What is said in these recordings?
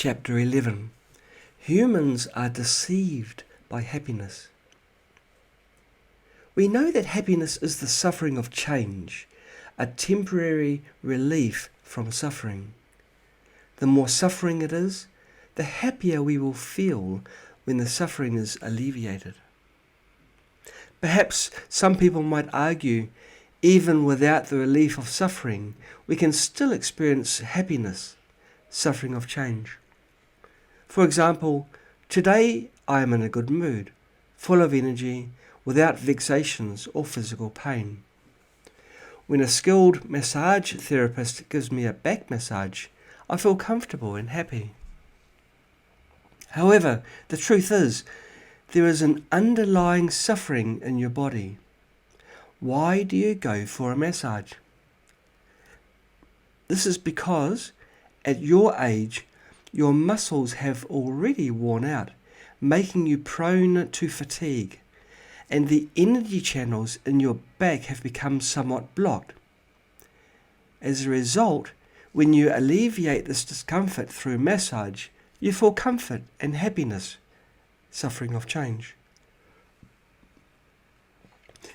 Chapter 11. Humans are deceived by happiness. We know that happiness is the suffering of change, a temporary relief from suffering. The more suffering it is, the happier we will feel when the suffering is alleviated. Perhaps some people might argue, even without the relief of suffering, we can still experience happiness, suffering of change. For example, today I am in a good mood, full of energy, without vexations or physical pain. When a skilled massage therapist gives me a back massage, I feel comfortable and happy. However, the truth is, there is an underlying suffering in your body. Why do you go for a massage? This is because, at your age, your muscles have already worn out, making you prone to fatigue, and the energy channels in your back have become somewhat blocked. As a result, when you alleviate this discomfort through massage, you feel comfort and happiness, suffering of change.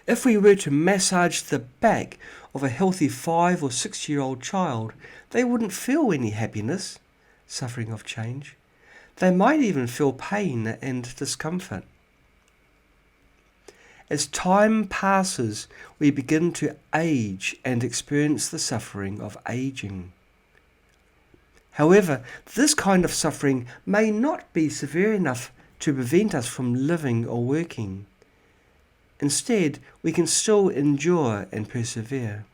If we were to massage the back of a healthy 5 or 6 year old child, they wouldn't feel any happiness, suffering of change. They might even feel pain and discomfort. As time passes, we begin to age and experience the suffering of aging. However, this kind of suffering may not be severe enough to prevent us from living or working. Instead, we can still endure and persevere.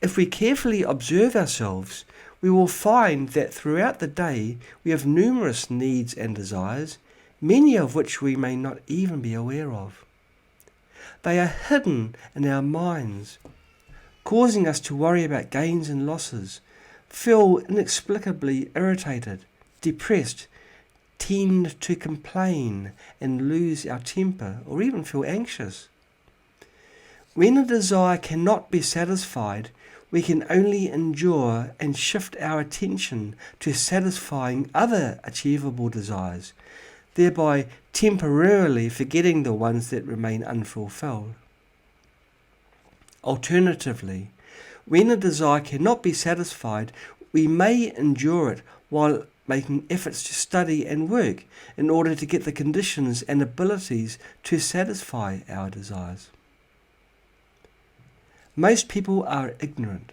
If we carefully observe ourselves, we will find that throughout the day we have numerous needs and desires, many of which we may not even be aware of. They are hidden in our minds, causing us to worry about gains and losses, feel inexplicably irritated, depressed, tend to complain and lose our temper, or even feel anxious. When a desire cannot be satisfied, we can only endure and shift our attention to satisfying other achievable desires, thereby temporarily forgetting the ones that remain unfulfilled. Alternatively, when a desire cannot be satisfied, we may endure it while making efforts to study and work in order to get the conditions and abilities to satisfy our desires. Most people are ignorant.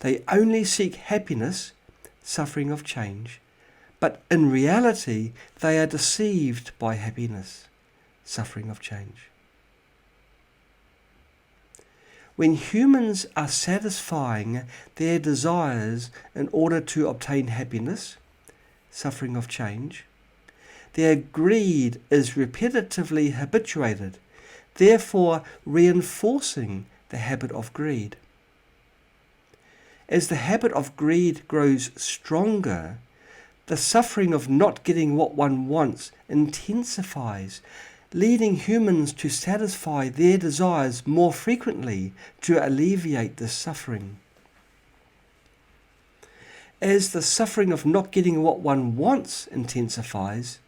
They only seek happiness, suffering of change, but in reality they are deceived by happiness, suffering of change. When humans are satisfying their desires in order to obtain happiness, suffering of change, their greed is repetitively habituated, therefore reinforcing the habit of greed. As the habit of greed grows stronger, the suffering of not getting what one wants intensifies, leading humans to satisfy their desires more frequently to alleviate this suffering. As the suffering of not getting what one wants intensifies,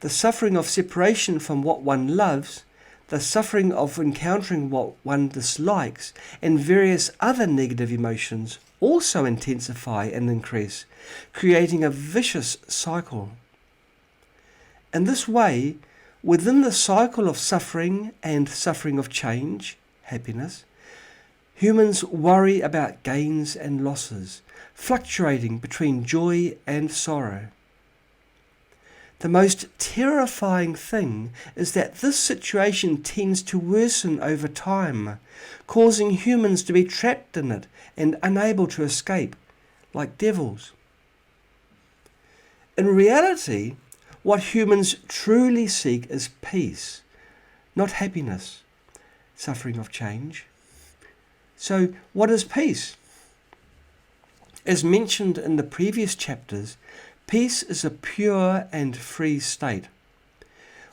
the suffering of separation from what one loves, the suffering of encountering what one dislikes, and various other negative emotions also intensify and increase, creating a vicious cycle. In this way, within the cycle of suffering and suffering of change, happiness, humans worry about gains and losses, fluctuating between joy and sorrow. The most terrifying thing is that this situation tends to worsen over time, causing humans to be trapped in it and unable to escape, like devils. In reality, what humans truly seek is peace, not happiness, suffering of change. So, what is peace? As mentioned in the previous chapters, peace is a pure and free state.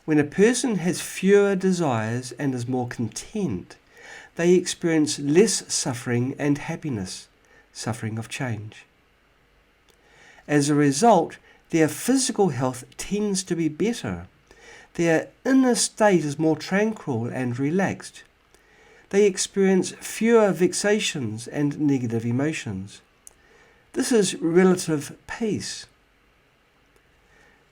When a person has fewer desires and is more content, they experience less suffering and happiness, suffering of change. As a result, their physical health tends to be better. Their inner state is more tranquil and relaxed. They experience fewer vexations and negative emotions. This is relative peace.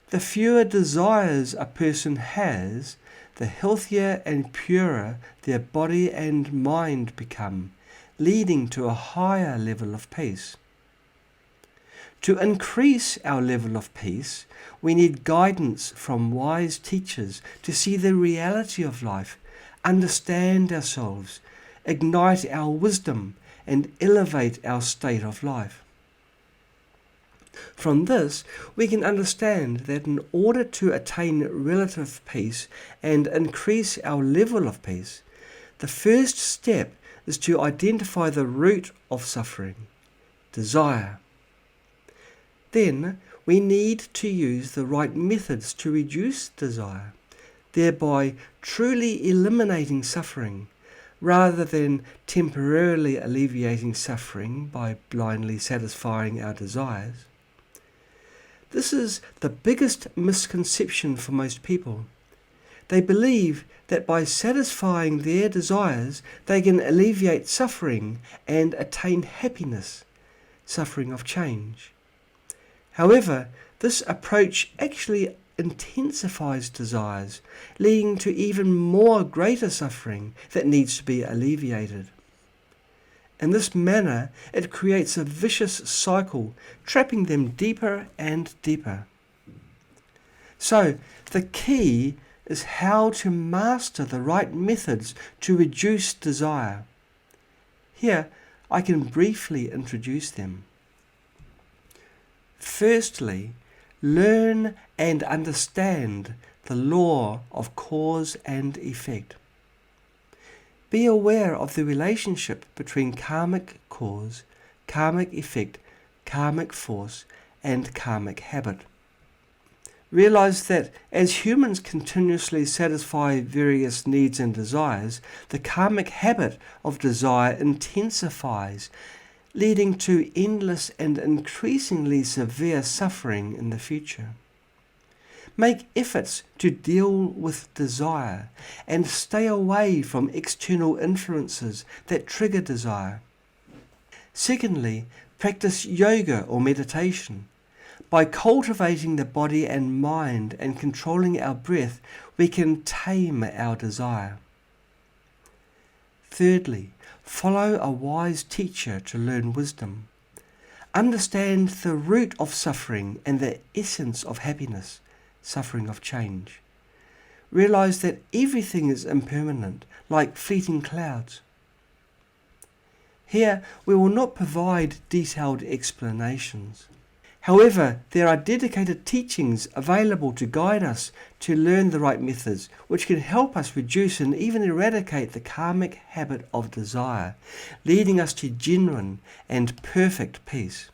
The fewer desires a person has, the healthier and purer their body and mind become, leading to a higher level of peace. To increase our level of peace, we need guidance from wise teachers to see the reality of life, understand ourselves, ignite our wisdom, and elevate our state of life. From this, we can understand that in order to attain relative peace and increase our level of peace, the first step is to identify the root of suffering, desire. Then we need to use the right methods to reduce desire, thereby truly eliminating suffering, rather than temporarily alleviating suffering by blindly satisfying our desires. This is the biggest misconception for most people. They believe that by satisfying their desires, they can alleviate suffering and attain happiness, suffering of change. However, this approach actually intensifies desires, leading to even more greater suffering that needs to be alleviated. In this manner, it creates a vicious cycle, trapping them deeper and deeper. So, the key is how to master the right methods to reduce desire. Here, I can briefly introduce them. Firstly, learn and understand the law of cause and effect. Be aware of the relationship between karmic cause, karmic effect, karmic force, and karmic habit. Realize that as humans continuously satisfy various needs and desires, the karmic habit of desire intensifies, leading to endless and increasingly severe suffering in the future. Make efforts to deal with desire and stay away from external influences that trigger desire. Secondly, practice yoga or meditation. By cultivating the body and mind and controlling our breath, we can tame our desire. Thirdly, follow a wise teacher to learn wisdom. Understand the root of suffering and the essence of happiness, suffering of change. Realize that everything is impermanent, like fleeting clouds. Here, we will not provide detailed explanations. However, there are dedicated teachings available to guide us to learn the right methods, which can help us reduce and even eradicate the karmic habit of desire, leading us to genuine and perfect peace.